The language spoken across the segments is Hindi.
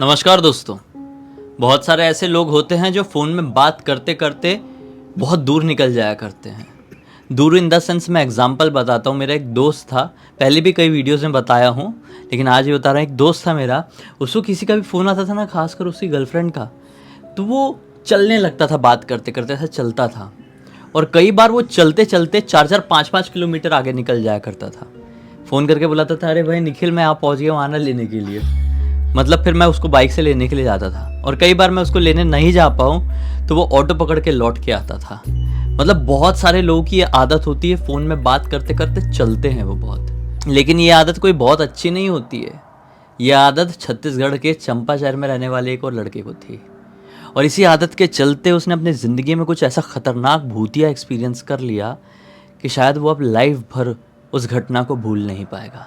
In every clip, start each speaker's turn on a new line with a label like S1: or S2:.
S1: नमस्कार दोस्तों। बहुत सारे ऐसे लोग होते हैं जो फ़ोन में बात करते करते बहुत दूर निकल जाया करते हैं। दूर इन द सेंस मैं एग्जांपल बताता हूँ। मेरा एक दोस्त था, पहले भी कई वीडियोज़ में बताया हूँ, लेकिन आज भी बता रहा हूँ। एक दोस्त था मेरा, उसको किसी का भी फ़ोन आता था ना, खासकर उसकी गर्लफ्रेंड का, तो वो चलने लगता था बात करते करते, ऐसा चलता था। और कई बार वो चलते चलते 4-4 5-5 किलोमीटर आगे निकल जाया करता था। फ़ोन करके बुलाता था, अरे भाई निखिल मैं आप पहुँच गया वहाँ ना लेने के लिए। मतलब फिर मैं उसको बाइक से लेने के लिए जाता था, और कई बार मैं उसको लेने नहीं जा पाऊँ तो वो ऑटो पकड़ के लौट के आता था। मतलब बहुत सारे लोगों की ये आदत होती है, फ़ोन में बात करते करते चलते हैं वो बहुत। लेकिन ये आदत कोई बहुत अच्छी नहीं होती है। ये आदत छत्तीसगढ़ के चंपा शहर में रहने वाले एक और लड़के को थी, और इसी आदत के चलते उसने अपनी ज़िंदगी में कुछ ऐसा ख़तरनाक भूतिया एक्सपीरियंस कर लिया कि शायद वो अब लाइफ भर उस घटना को भूल नहीं पाएगा।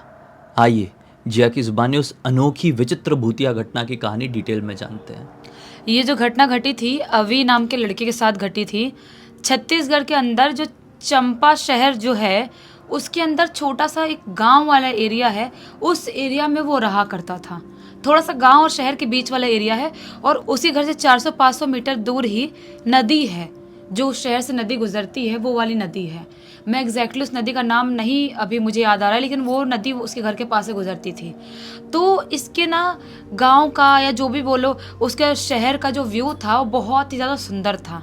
S1: आइए जिया की ज़ुबानी उस अनोखी विचित्र भूतिया घटना की कहानी डिटेल में जानते हैं।
S2: ये जो घटना घटी थी अवि नाम के लड़के के साथ घटी थी। छत्तीसगढ़ के अंदर जो चंपा शहर जो है उसके अंदर छोटा सा एक गांव वाला एरिया है। उस एरिया में वो रहा करता था। थोड़ा सा गांव और शहर के बीच वाला एरिया है, और उसी घर से 400-500 मीटर दूर ही नदी है। जो उस शहर से नदी गुजरती है वो वाली नदी है। मैं एग्जैक्टली उस नदी का नाम नहीं अभी मुझे याद आ रहा है, लेकिन वो नदी उसके घर के पास से गुजरती थी। तो इसके ना गांव का या जो भी बोलो, उसके शहर का जो व्यू था वो बहुत ही ज़्यादा सुंदर था।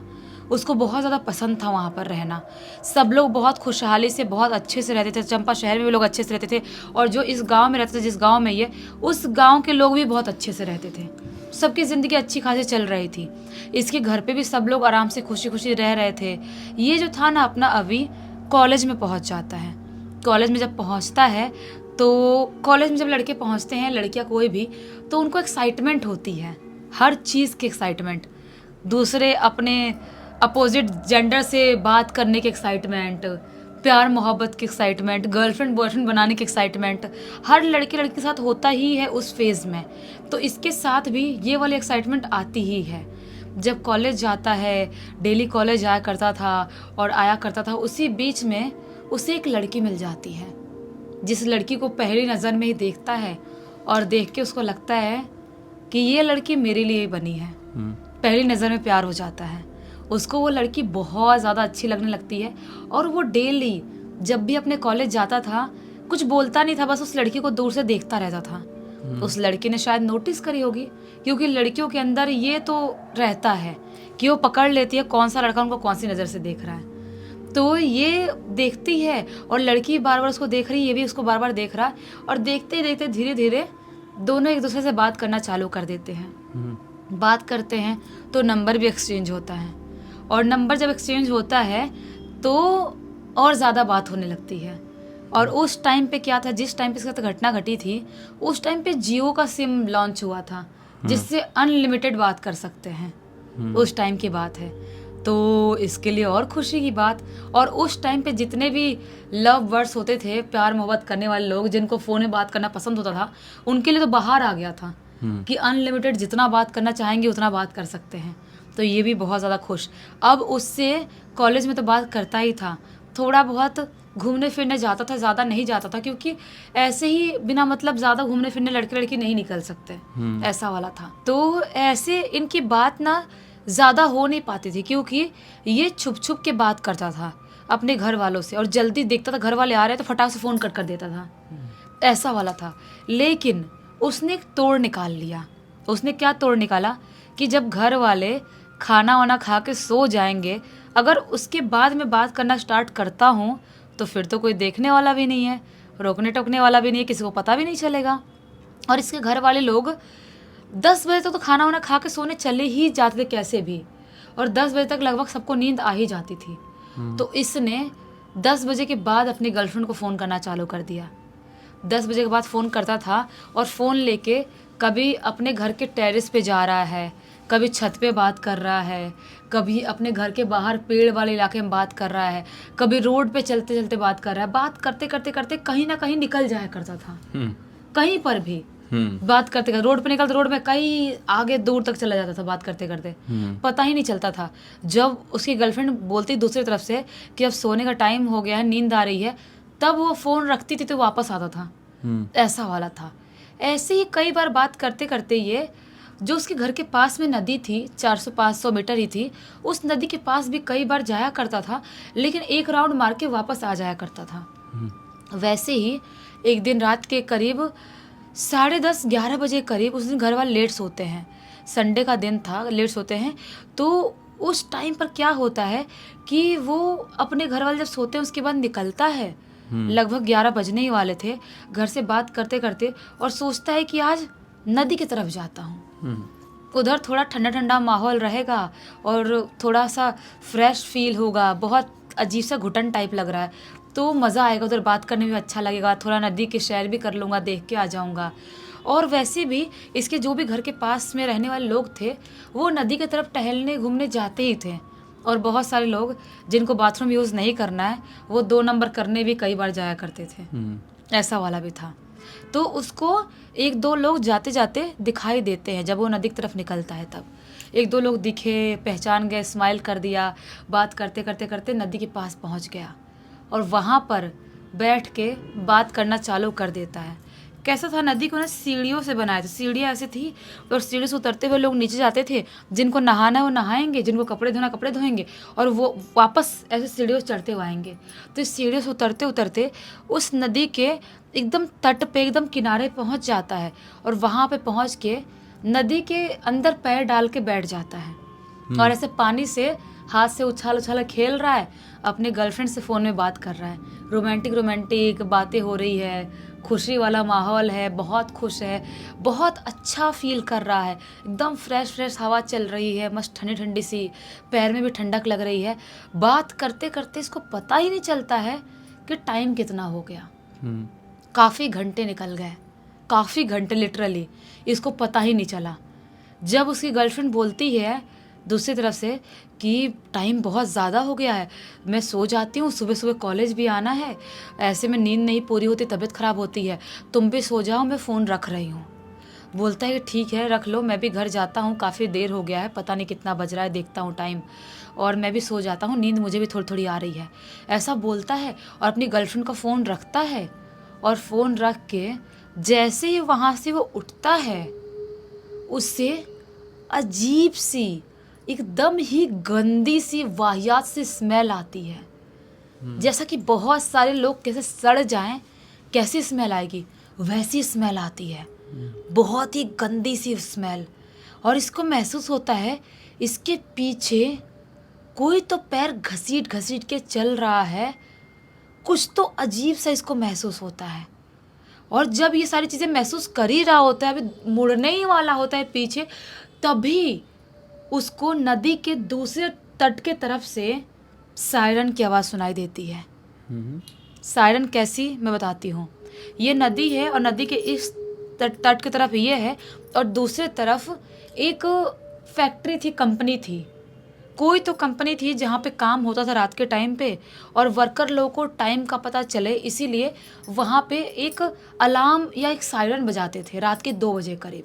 S2: उसको बहुत ज़्यादा पसंद था वहाँ पर रहना। सब लोग बहुत खुशहाली से बहुत अच्छे से रहते थे। चंपा शहर में भी लोग अच्छे से रहते थे, और जो इस गांव में रहते थे, जिस गांव में ये, उस गांव के लोग भी बहुत अच्छे से रहते थे। सबकी ज़िंदगी अच्छी खासी चल रही थी। इसके घर पे भी सब लोग आराम से खुशी खुशी रह रहे थे। ये जो था ना अपना अवि, कॉलेज में पहुँच जाता है। कॉलेज में जब पहुँचता है तो कॉलेज में जब लड़के पहुँचते हैं, लड़कियाँ कोई भी, तो उनको एक्साइटमेंट होती है, हर चीज़ की एक्साइटमेंट। दूसरे अपने अपोजिट जेंडर से बात करने की एक्साइटमेंट, प्यार मोहब्बत की एक्साइटमेंट, गर्लफ्रेंड बॉयफ्रेंड बनाने की एक्साइटमेंट, हर लड़के लड़की के साथ होता ही है उस फेज़ में। तो इसके साथ भी ये वाली एक्साइटमेंट आती ही है। जब कॉलेज जाता है, डेली कॉलेज आया करता था और आया करता था, उसी बीच में उसे एक लड़की मिल जाती है, जिस लड़की को पहली नज़र में ही देखता है, और देख के उसको लगता है कि ये लड़की मेरे लिए ही बनी है। पहली नज़र में प्यार हो जाता है। उसको वो लड़की बहुत ज़्यादा अच्छी लगने लगती है, और वो डेली जब भी अपने कॉलेज जाता था कुछ बोलता नहीं था, बस उस लड़की को दूर से देखता रहता था। उस लड़की ने शायद नोटिस करी होगी, क्योंकि लड़कियों के अंदर ये तो रहता है कि वो पकड़ लेती है कौन सा लड़का उनको कौन सी नज़र से देख रहा है। तो ये देखती है, और लड़की बार बार उसको देख रही है, ये भी उसको बार बार देख रहा है, और देखते ही देखते धीरे धीरे दोनों एक दूसरे से बात करना चालू कर देते हैं। बात करते हैं तो नंबर भी एक्सचेंज होता है, और नंबर जब एक्सचेंज होता है तो और ज़्यादा बात होने लगती है। और उस टाइम पे क्या था, जिस टाइम पे इसके साथ घटना घटी थी, उस टाइम पे जियो का सिम लॉन्च हुआ था, जिससे अनलिमिटेड बात कर सकते हैं। उस टाइम की बात है, तो इसके लिए और खुशी की बात। और उस टाइम पे जितने भी लव वर्ड्स होते थे, प्यार मोहब्बत करने वाले लोग जिनको फ़ोन में बात करना पसंद होता था, उनके लिए तो बाहर आ गया था कि अनलिमिटेड जितना बात करना चाहेंगे उतना बात कर सकते हैं। तो ये भी बहुत ज़्यादा खुश। अब उससे कॉलेज में तो बात करता ही था, थोड़ा बहुत घूमने फिरने जाता था, ज़्यादा नहीं जाता था, क्योंकि ऐसे ही बिना मतलब ज़्यादा घूमने फिरने लड़के लड़की नहीं निकल सकते, ऐसा वाला था। तो ऐसे इनकी बात ना ज़्यादा हो नहीं पाती थी, क्योंकि ये छुप छुप के बात करता था अपने घर वालों से, और जल्दी देखता था घर वाले आ रहे तो फटाक से फ़ोन कर देता था, ऐसा वाला था। लेकिन उसने एक तोड़ निकाल लिया। उसने क्या तोड़ निकाला कि जब घर वाले खाना वाना खा के सो जाएंगे, अगर उसके बाद में बात करना स्टार्ट करता हूँ तो फिर तो कोई देखने वाला भी नहीं है, रोकने टोकने वाला भी नहीं है, किसी को पता भी नहीं चलेगा। और इसके घर वाले लोग 10 बजे तक तो खाना वाना खा के सोने चले ही जाते थे कैसे भी, और 10 बजे तक लगभग सबको नींद आ ही जाती थी। तो इसने 10 बजे के बाद अपनी गर्लफ्रेंड को फ़ोन करना चालू कर दिया। 10 बजे के बाद फ़ोन करता था, और फ़ोन लेके कभी अपने घर के टेरेस पे जा रहा है, कभी छत पे बात कर रहा है, कभी अपने घर के बाहर पेड़ वाले इलाके में बात कर रहा है, कभी रोड पे चलते चलते बात कर रहा है। बात करते करते करते कहीं ना कहीं निकल जाया करता था, कहीं पर भी बात करते करते रोड पे निकलते, रोड में कहीं आगे दूर तक चला जाता था बात करते करते, पता ही नहीं चलता था। जब उसकी गर्लफ्रेंड बोलती दूसरी तरफ से कि अब सोने का टाइम हो गया है, नींद आ रही है, तब वो फ़ोन रखती थी तो वापस आता था, ऐसा वाला था। ऐसे ही कई बार बात करते करते ये जो उसके घर के पास में नदी थी, 400-500 मीटर ही थी, उस नदी के पास भी कई बार जाया करता था, लेकिन एक राउंड मार के वापस आ जाया करता था। वैसे ही एक दिन रात के करीब 10:30-11 बजे करीब, उस दिन घर वाले लेट सोते हैं, संडे का दिन था, लेट सोते हैं। तो उस टाइम पर क्या होता है कि वो अपने घर वाले जब सोते हैं उसके बाद निकलता है, लगभग 11 बजने ही वाले थे, घर से बात करते करते, और सोचता है कि आज नदी की तरफ जाता हूँ, उधर थोड़ा ठंडा ठंडा माहौल रहेगा और थोड़ा सा फ्रेश फील होगा, बहुत अजीब सा घुटन टाइप लग रहा है, तो मज़ा आएगा, उधर बात करने में अच्छा लगेगा, थोड़ा नदी के सैर भी कर लूँगा, देख के आ जाऊँगा। और वैसे भी इसके जो भी घर के पास में रहने वाले लोग थे, वो नदी की तरफ टहलने घूमने जाते ही थे, और बहुत सारे लोग जिनको बाथरूम यूज़ नहीं करना है, वो 2 नंबर करने भी कई बार जाया करते थे, ऐसा वाला भी था। तो उसको 1-2 लोग जाते जाते दिखाई देते हैं, जब वो नदी की तरफ निकलता है तब 1-2 लोग दिखे, पहचान गए, स्माइल कर दिया, बात करते करते करते नदी के पास पहुंच गया, और वहाँ पर बैठ के बात करना चालू कर देता है। कैसा था, नदी को ना सीढ़ियों से बनाया था, सीढ़ियाँ ऐसे थी, और सीढ़ी से उतरते हुए लोग नीचे जाते थे, जिनको नहाना है वो नहाएंगे, जिनको कपड़े धोना कपड़े धोएंगे, और वो वापस ऐसे सीढ़ियों से चढ़ते हुए आएंगे। तो इस सीढ़ियों से उतरते उतरते उस नदी के एकदम तट पे, एकदम किनारे पहुंच जाता है, और वहाँ पे पहुँच के नदी के अंदर पैर डाल के बैठ जाता है, और ऐसे पानी से हाथ से उछाल उछाल खेल रहा है, अपने गर्लफ्रेंड से फ़ोन में बात कर रहा है, रोमांटिक बातें हो रही है, खुशी वाला माहौल है, बहुत खुश है, बहुत अच्छा फील कर रहा है, एकदम फ्रेश हवा चल रही है, मस्त ठंडी ठंडी सी, पैर में भी ठंडक लग रही है। बात करते करते इसको पता ही नहीं चलता है कि टाइम कितना हो गया। काफ़ी घंटे निकल गए, काफ़ी घंटे, लिटरली इसको पता ही नहीं चला। जब उसकी गर्लफ्रेंड बोलती है दूसरी तरफ से कि टाइम बहुत ज़्यादा हो गया है, मैं सो जाती हूँ, सुबह सुबह कॉलेज भी आना है, ऐसे में नींद नहीं पूरी होती, तबीयत ख़राब होती है, तुम भी सो जाओ, मैं फ़ोन रख रही हूँ। बोलता है कि ठीक है रख लो, मैं भी घर जाता हूँ, काफ़ी देर हो गया है, पता नहीं कितना बज रहा है, देखता हूँ टाइम, और मैं भी सो जाता हूँ, नींद मुझे भी थोड़ी थोड़ी आ रही है, ऐसा बोलता है, और अपनी गर्लफ्रेंड का फ़ोन रखता है, और फ़ोन रख के जैसे ही वहाँ से वो उठता है, उससे अजीब सी, एकदम ही गंदी सी, वाहियात सी स्मेल आती है, जैसा कि बहुत सारे लोग कैसे सड़ जाएं, कैसी स्मेल आएगी वैसी स्मेल आती है, बहुत ही गंदी सी स्मेल। और इसको महसूस होता है इसके पीछे कोई तो पैर घसीट घसीट के चल रहा है, कुछ तो अजीब सा इसको महसूस होता है। और जब ये सारी चीज़ें महसूस कर ही रहा होता है, अभी मुड़ने ही वाला होता है पीछे, तभी उसको नदी के दूसरे तट के तरफ से सायरन की आवाज़ सुनाई देती है। सायरन कैसी, मैं बताती हूँ। ये नदी है, और नदी के इस तट की तरफ ये है, और दूसरे तरफ एक फैक्ट्री थी, कंपनी थी, कोई तो कंपनी थी जहाँ पे काम होता था रात के टाइम पे, और वर्कर लोगों को टाइम का पता चले इसीलिए वहाँ पे एक अलार्म या एक सायरन बजाते थे रात के 2 बजे करीब,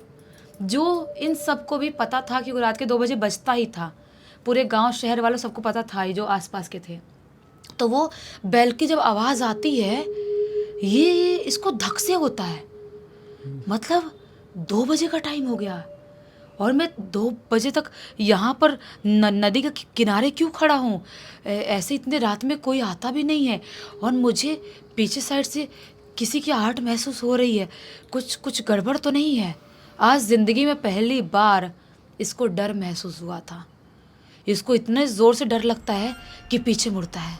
S2: जो इन सबको भी पता था कि वो रात के 2 बजे बजता ही था, पूरे गांव शहर वालों सबको पता था ही, जो आसपास के थे। तो वो बेल की जब आवाज़ आती है, ये इसको धक से होता है, मतलब 2 बजे का टाइम हो गया, और मैं 2 बजे तक यहाँ पर नदी के किनारे क्यों खड़ा हूँ, ऐसे इतने रात में कोई आता भी नहीं है, और मुझे पीछे साइड से किसी की आहट महसूस हो रही है, कुछ गड़बड़ तो नहीं है। आज ज़िंदगी में पहली बार इसको डर महसूस हुआ था। इसको इतने ज़ोर से डर लगता है कि पीछे मुड़ता है,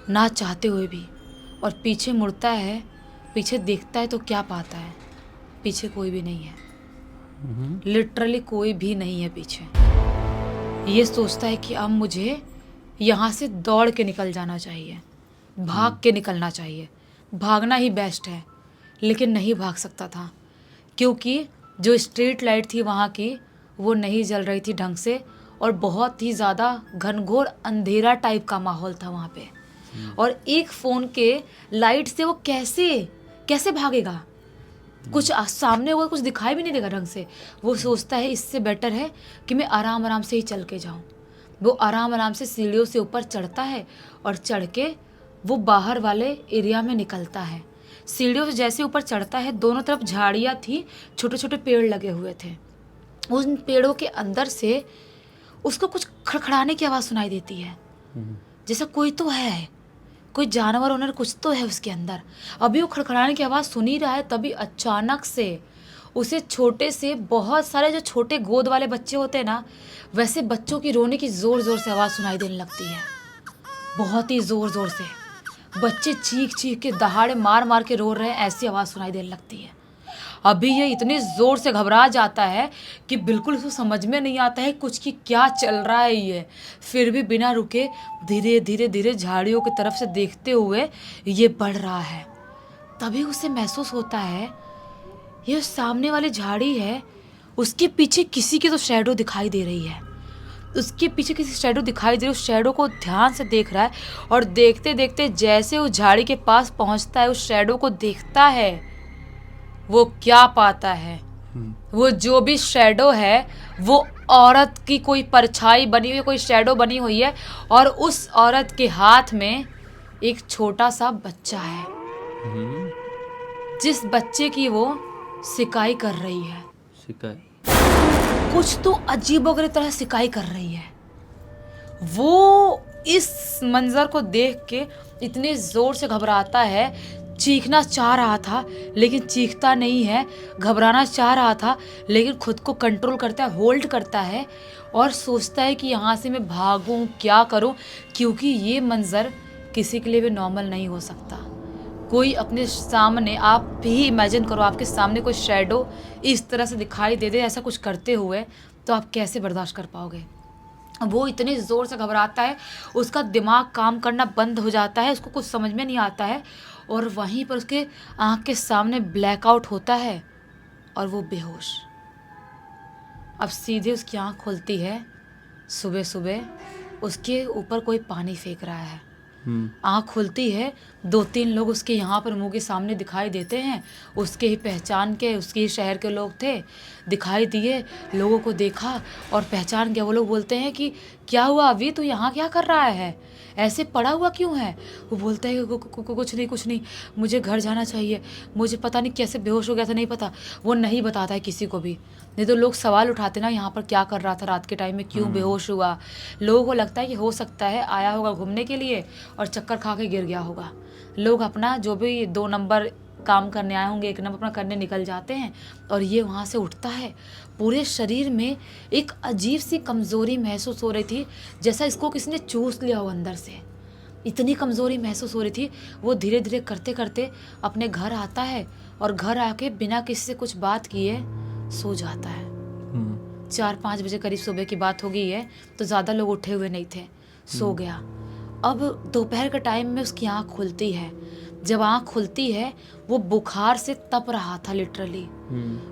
S2: ना चाहते हुए भी, और पीछे मुड़ता है, पीछे देखता है तो क्या पाता है, पीछे कोई भी नहीं है, लिटरली कोई भी नहीं है पीछे। ये सोचता है कि अब मुझे यहाँ से दौड़ के निकल जाना चाहिए, भाग के निकलना चाहिए, भागना ही बेस्ट है, लेकिन नहीं भाग सकता था, क्योंकि जो स्ट्रीट लाइट थी वहाँ की, वो नहीं जल रही थी ढंग से, और बहुत ही ज़्यादा घनघोर अंधेरा टाइप का माहौल था वहाँ पे, और एक फ़ोन के लाइट से वो कैसे भागेगा, कुछ सामने होगा, कुछ दिखाई भी नहीं देगा ढंग से। वो सोचता है इससे बेटर है कि मैं आराम आराम से ही चल के जाऊँ। वो आराम आराम से सीढ़ियों से ऊपर चढ़ता है, और चढ़ के वो बाहर वाले एरिया में निकलता है। सीढ़ियों से जैसे ऊपर चढ़ता है, दोनों तरफ झाड़ियाँ थी, छोटे छोटे पेड़ लगे हुए थे, उन पेड़ों के अंदर से उसको कुछ खड़खड़ाने की आवाज़ सुनाई देती है, जैसा कोई तो है, कोई जानवर ओनर कुछ तो है उसके अंदर। अभी वो खड़खड़ाने की आवाज़ सुन ही रहा है, तभी अचानक से उसे छोटे से बहुत सारे जो छोटे गोद वाले बच्चे होते हैं ना, वैसे बच्चों की रोने की ज़ोर ज़ोर से आवाज़ सुनाई देने लगती है, बहुत ही ज़ोर ज़ोर से। बच्चे चीख चीख के दहाड़े मार मार के रो रहे हैं, ऐसी आवाज़ सुनाई देने लगती है। अभी ये इतने ज़ोर से घबरा जाता है कि बिल्कुल उसको समझ में नहीं आता है कुछ कि क्या चल रहा है ये। फिर भी बिना रुके धीरे धीरे धीरे झाड़ियों की तरफ से देखते हुए ये बढ़ रहा है। तभी उसे महसूस होता है ये सामने वाली झाड़ी है, उसके पीछे किसी की तो शैडो दिखाई दे रही है। उसके पीछे किसी शैडो दिखाई दे रही है, उस शैडो को ध्यान से देख रहा है और देखते देखते जैसे उस झाड़ी के पास पहुंचता है, उस शैडो को देखता है, वो क्या पाता है, वो जो भी शैडो है वो औरत की कोई परछाई बनी हुई है, कोई शैडो बनी हुई है और उस औरत के हाथ में एक छोटा सा बच्चा है, जिस बच्चे की वो सिकाई कर रही है।
S1: सिकाई?
S2: कुछ तो अजीबोगरीब तरह सिकाई कर रही है। वो इस मंजर को देख के इतने जोर से घबराता है, चीखना चाह रहा था लेकिन चीखता नहीं है, घबराना चाह रहा था लेकिन खुद को कंट्रोल करता है, होल्ड करता है और सोचता है कि यहाँ से मैं भागूं, क्या करूं, क्योंकि ये मंजर किसी के लिए भी नॉर्मल नहीं हो सकता। कोई अपने सामने, आप भी इमेजिन करो, आपके सामने कोई शैडो इस तरह से दिखाई दे दे ऐसा कुछ करते हुए, तो आप कैसे बर्दाश्त कर पाओगे। वो इतने ज़ोर से घबराता है, उसका दिमाग काम करना बंद हो जाता है, उसको कुछ समझ में नहीं आता है और वहीं पर उसके आँख के सामने ब्लैकआउट होता है और वो बेहोश। अब सीधे उसकी आँख खुलती है, सुबह सुबह उसके ऊपर कोई पानी फेंक रहा है। आँख खुलती है, 2-3 लोग उसके यहाँ पर मुंह के सामने दिखाई देते हैं, उसके ही पहचान के, उसके ही शहर के लोग थे, दिखाई दिए, लोगों को देखा और पहचान गया। वो लोग बोलते हैं कि क्या हुआ अभी, तू यहाँ क्या कर रहा है, ऐसे पड़ा हुआ क्यों है। वो बोलता है कि कुछ नहीं, मुझे घर जाना चाहिए, मुझे पता नहीं कैसे बेहोश हो गया था, नहीं पता। वो नहीं बताता है किसी को भी, नहीं तो लोग सवाल उठाते ना यहाँ पर क्या कर रहा था रात के टाइम में, क्यों बेहोश हुआ। लोगों को लगता है कि हो सकता है आया होगा घूमने के लिए और चक्कर खा के गिर गया होगा। लोग अपना जो भी 2 नंबर काम करने आए होंगे, 1 नंबर अपना करने निकल जाते हैं और ये वहाँ से उठता है। पूरे शरीर में एक अजीब सी कमज़ोरी महसूस हो रही थी, जैसा इसको किसी ने चूस लिया हो अंदर से, इतनी कमज़ोरी महसूस हो रही थी। वो धीरे धीरे करते करते अपने घर आता है और घर आके बिना किसी से कुछ बात किए सो जाता है। 4-5 बजे करीब सुबह की बात हो गई है, तो ज़्यादा लोग उठे हुए नहीं थे, सो गया। अब दोपहर के टाइम में उसकी आँख खुलती है। जब आँख खुलती है, वो बुखार से तप रहा था, लिटरली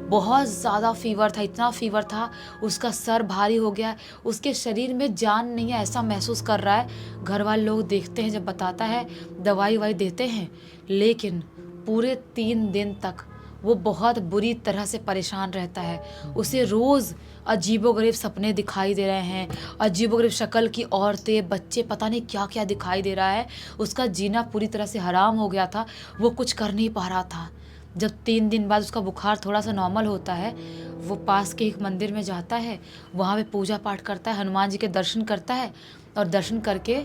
S2: बहुत ज़्यादा फीवर था, इतना फीवर था, उसका सर भारी हो गया, उसके शरीर में जान नहीं है ऐसा महसूस कर रहा है। घर वाले लोग देखते हैं, जब बताता है दवाई ववाई देते हैं, लेकिन पूरे 3 दिन तक वो बहुत बुरी तरह से परेशान रहता है। उसे रोज़ अजीबोगरीब सपने दिखाई दे रहे हैं, अजीबोगरीब शक्ल की औरतें, बच्चे, पता नहीं क्या क्या दिखाई दे रहा है। उसका जीना पूरी तरह से हराम हो गया था, वो कुछ कर नहीं पा रहा था। जब 3 दिन बाद उसका बुखार थोड़ा सा नॉर्मल होता है, वो पास के एक मंदिर में जाता है, वहाँ पे पूजा पाठ करता है, हनुमान जी के दर्शन करता है और दर्शन करके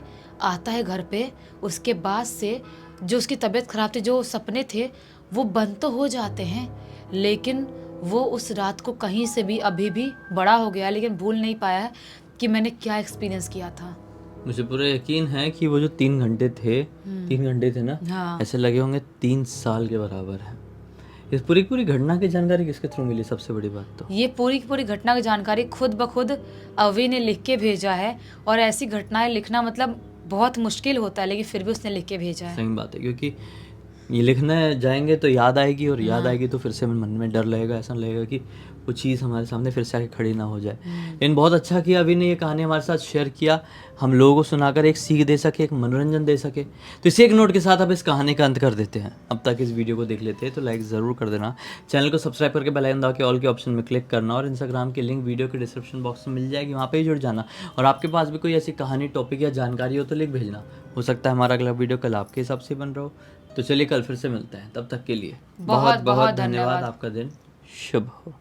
S2: आता है घर पे। उसके बाद से जो उसकी तबीयत ख़राब थी, जो सपने थे, वो बंद तो हो जाते हैं, लेकिन वो उस रात को कहीं से भी, अभी भी बड़ा हो गया लेकिन भूल नहीं पाया है कि मैंने क्या एक्सपीरियंस किया था।
S1: मुझे पूरा यकीन है कि वो जो 3 घंटे थे, 3 घंटे थे ना,
S2: हाँ।
S1: ऐसे लगे होंगे 3 साल के बराबर है। इस पूरी घटना की जानकारी किसके थ्रू मिली, सबसे बड़ी बात तो
S2: ये पूरी की पूरी घटना की जानकारी खुद ब खुद अवी ने लिख के भेजा है। और ऐसी घटनाएं लिखना मतलब बहुत मुश्किल होता है, लेकिन फिर भी उसने लिख के भेजा है।
S1: सही बात है, क्योंकि ये लिखने जाएंगे तो याद आएगी, और याद आएगी तो फिर से मन में डर लगेगा, ऐसा लगेगा कि वो चीज़ हमारे सामने फिर से आके खड़ी ना हो जाए। लेकिन बहुत अच्छा किया अभी ने ये कहानी हमारे साथ शेयर किया, हम लोगों को सुनाकर एक सीख दे सके, एक मनोरंजन दे सके। तो इसी एक नोट के साथ अब इस कहानी का अंत कर देते हैं। अब तक इस वीडियो को देख लेते हैं तो लाइक ज़रूर कर देना, चैनल को सब्सक्राइब करके बेल आइकन दबा के ऑल के ऑप्शन में क्लिक करना, और इंस्टाग्राम की लिंक वीडियो के डिस्क्रिप्शन बॉक्स में मिल जाएगी, वहाँ पे ही जुड़ जाना। और आपके पास भी कोई ऐसी कहानी, टॉपिक या जानकारी हो तो लिख भेजना, हो सकता है हमारा अगला वीडियो कल आपके हिसाब से बन रहा हो। तो चलिए कल फिर से मिलते हैं, तब तक के लिए बहुत बहुत धन्यवाद। आपका दिन शुभ हो।